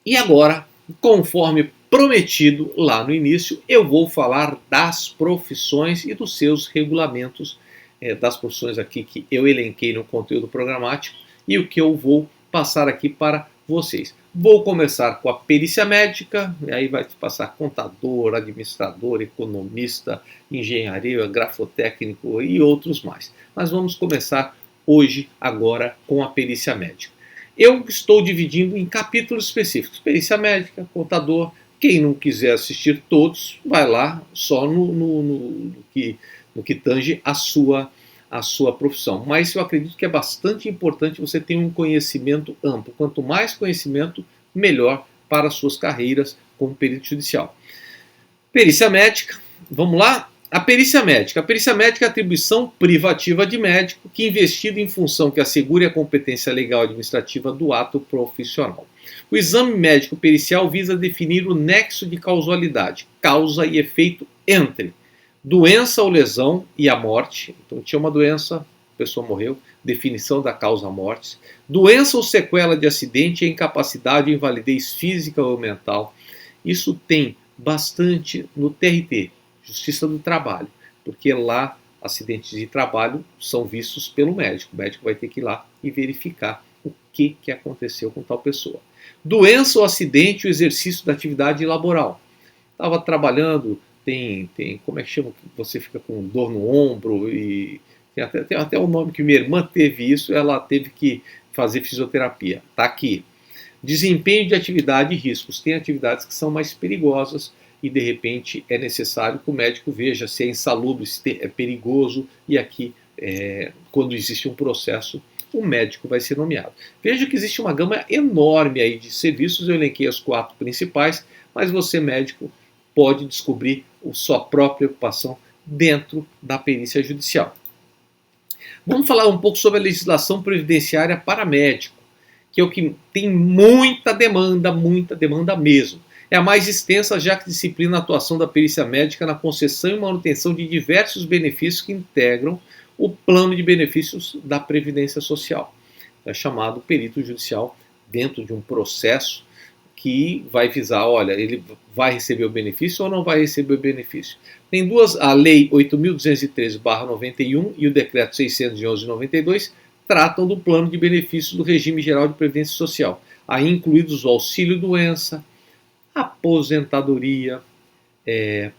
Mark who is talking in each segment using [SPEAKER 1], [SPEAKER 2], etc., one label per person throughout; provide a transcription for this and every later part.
[SPEAKER 1] E agora, conforme prometido lá no início, eu vou falar das profissões e dos seus regulamentos, das profissões aqui que eu elenquei no conteúdo programático e o que eu vou passar aqui para vocês. Vou começar com a perícia médica, aí vai passar contador, administrador, economista, engenharia, grafotécnico e outros mais. Mas vamos começar hoje, agora, com a perícia médica. Eu estou dividindo em capítulos específicos. Perícia médica, contador. Quem não quiser assistir todos, vai lá só no que tange a sua profissão. Mas eu acredito que é bastante importante você ter um conhecimento amplo. Quanto mais conhecimento, melhor para as suas carreiras como perito judicial. Perícia médica, vamos lá? A perícia médica. A perícia médica é a atribuição privativa de médico que investida em função que assegure a competência legal e administrativa do ato profissional. O exame médico pericial visa definir o nexo de causalidade, causa e efeito entre doença ou lesão e a morte. Então tinha uma doença, a pessoa morreu, definição da causa-morte. Doença ou sequela de acidente e incapacidade ou invalidez física ou mental. Isso tem bastante no TRT, Justiça do Trabalho, porque lá acidentes de trabalho são vistos pelo médico. O médico vai ter que ir lá e verificar o que aconteceu com tal pessoa. Doença ou acidente ou exercício da atividade laboral. Estava trabalhando, tem como é que chama? Você fica com dor no ombro e tem até o nome que minha irmã teve isso, ela teve que fazer fisioterapia. Está aqui. Desempenho de atividade e riscos. Tem atividades que são mais perigosas e de repente é necessário que o médico veja se é insalubre, se é perigoso, e aqui, quando existe um processo, o médico vai ser nomeado. Veja que existe uma gama enorme aí de serviços, eu elenquei as 4 principais, mas você, médico, pode descobrir a sua própria ocupação dentro da perícia judicial. Vamos falar um pouco sobre a legislação previdenciária para médico, que é o que tem muita demanda mesmo. É a mais extensa, já que disciplina a atuação da perícia médica na concessão e manutenção de diversos benefícios que integram o plano de benefícios da Previdência Social. É chamado perito judicial dentro de um processo que vai visar, olha, ele vai receber o benefício ou não vai receber o benefício. Tem duas, a Lei 8.213/91 e o Decreto 611/92 tratam do plano de benefícios do regime geral de previdência social, aí incluídos o auxílio-doença, aposentadoria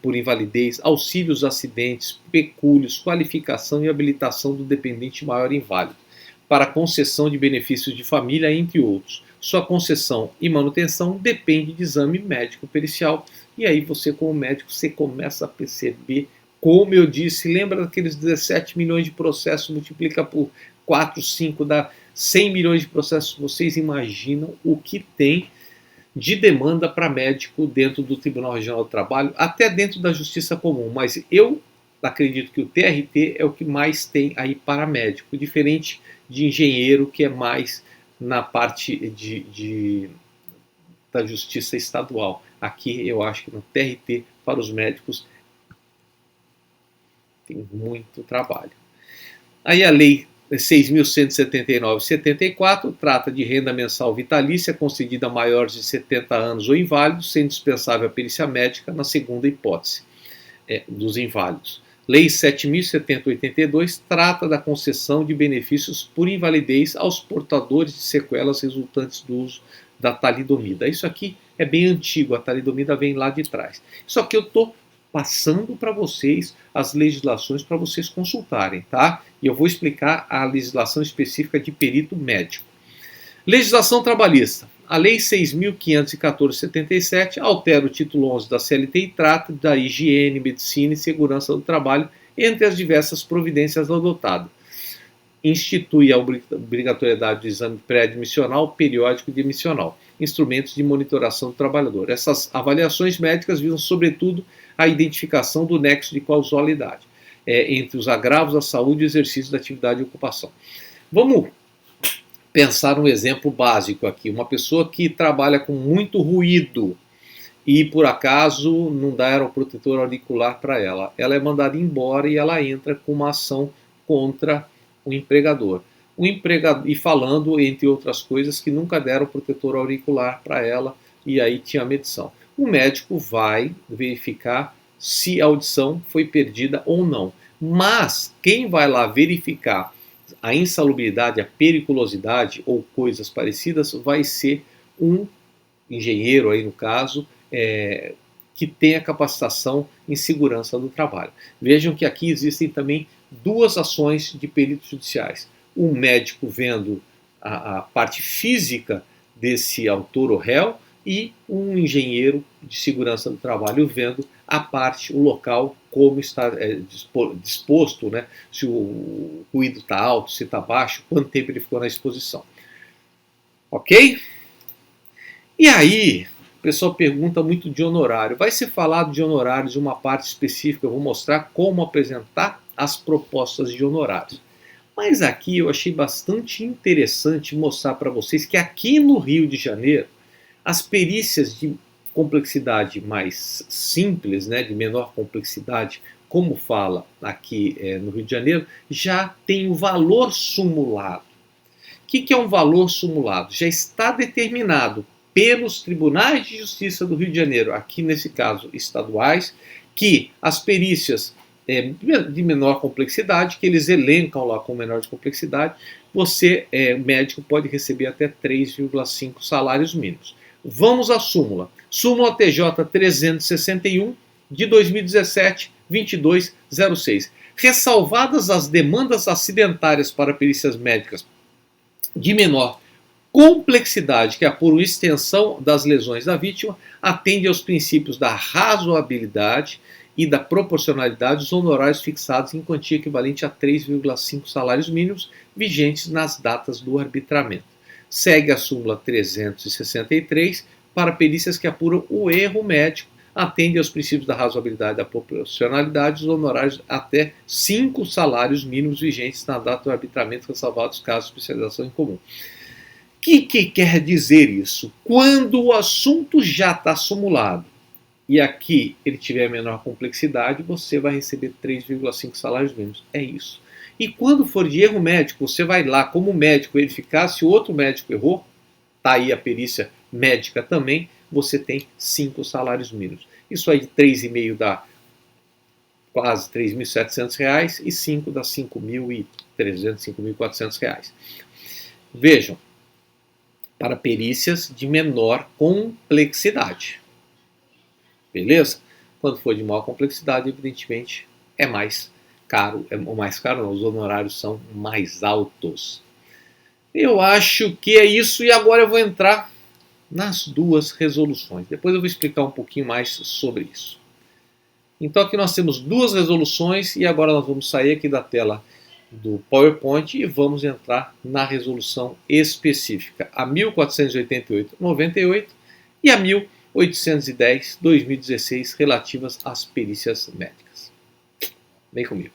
[SPEAKER 1] por invalidez, auxílios acidentes, pecúlios, qualificação e habilitação do dependente maior inválido, para concessão de benefícios de família, entre outros. Sua concessão e manutenção depende de exame médico pericial, e aí você, como médico, você começa a perceber, como eu disse, lembra daqueles 17 milhões de processos, multiplica por 4, 5, dá 100 milhões de processos, vocês imaginam o que tem de demanda para médico dentro do Tribunal Regional do Trabalho, até dentro da Justiça Comum, mas eu acredito que o TRT é o que mais tem aí para médico, diferente de engenheiro, que é mais na parte da Justiça Estadual. Aqui eu acho que no TRT, para os médicos, tem muito trabalho. Aí a Lei 6.179/74 trata de renda mensal vitalícia concedida a maiores de 70 anos ou inválidos, sendo dispensável a perícia médica na segunda hipótese dos inválidos. Lei 7.070/82 trata da concessão de benefícios por invalidez aos portadores de sequelas resultantes do uso da talidomida. Isso aqui é bem antigo, a talidomida vem lá de trás. Só que eu estou passando para vocês as legislações para vocês consultarem, tá? E eu vou explicar a legislação específica de perito médico. Legislação trabalhista. A Lei 6.514/77 altera o título 11 da CLT e trata da higiene, medicina e segurança do trabalho, entre as diversas providências adotadas. Institui a obrigatoriedade do exame pré-admissional, periódico e demissional, instrumentos de monitoração do trabalhador. Essas avaliações médicas visam, sobretudo, a identificação do nexo de causalidade entre os agravos à saúde e o exercício da atividade e ocupação. Vamos pensar um exemplo básico aqui. Uma pessoa que trabalha com muito ruído e, por acaso, não deram o protetor auricular para ela. Ela é mandada embora e ela entra com uma ação contra o empregador. E falando, entre outras coisas, que nunca deram protetor auricular para ela, e aí tinha a medição. O médico vai verificar se a audição foi perdida ou não. Mas quem vai lá verificar a insalubridade, a periculosidade ou coisas parecidas vai ser um engenheiro, aí no caso, que tem a capacitação em segurança do trabalho. Vejam que aqui existem também duas ações de peritos judiciais. Um médico vendo a parte física desse autor ou réu e um engenheiro de segurança do trabalho vendo a parte, o local, como está disposto, né? Se o ruído está alto, se está baixo, quanto tempo ele ficou na exposição. Ok? E aí, o pessoal pergunta muito de honorário. Vai ser falado de honorários de uma parte específica, eu vou mostrar como apresentar as propostas de honorários. Mas aqui eu achei bastante interessante mostrar para vocês que aqui no Rio de Janeiro, as perícias de complexidade mais simples, né, de menor complexidade, como fala aqui no Rio de Janeiro, já tem o valor sumulado. O que é um valor sumulado? Já está determinado pelos tribunais de justiça do Rio de Janeiro, aqui nesse caso estaduais, que as perícias de menor complexidade, que eles elencam lá com menor de complexidade, você, médico, pode receber até 3,5 salários mínimos. Vamos à súmula. Súmula TJ 361 de 2017, 2206. Ressalvadas as demandas acidentárias para perícias médicas de menor complexidade que apuram extensão das lesões da vítima, atende aos princípios da razoabilidade e da proporcionalidade dos honorários fixados em quantia equivalente a 3,5 salários mínimos vigentes nas datas do arbitramento. Segue a súmula 363 para perícias que apuram o erro médico, atende aos princípios da razoabilidade e da proporcionalidade dos honorários até 5 salários mínimos vigentes na data do arbitramento, ressalvados casos de especialização em comum. O que quer dizer isso? Quando o assunto já está sumulado e aqui ele tiver menor complexidade, você vai receber 3,5 salários mínimos. É isso. E quando for de erro médico, você vai lá como médico verificar se o outro médico errou, está aí a perícia médica também, você tem 5 salários mínimos. Isso aí de 3,5 dá quase R$ 3.700 e 5 dá R$ 5.300, R$ 5.400. Vejam, para perícias de menor complexidade. Beleza? Quando for de maior complexidade, evidentemente, é mais caro. Os honorários são mais altos. Eu acho que é isso e agora eu vou entrar nas duas resoluções. Depois eu vou explicar um pouquinho mais sobre isso. Então aqui nós temos duas resoluções e agora nós vamos sair aqui da tela do PowerPoint e vamos entrar na resolução específica, a 1488/98 e a 1810/2016, relativas às perícias médicas. Vem comigo.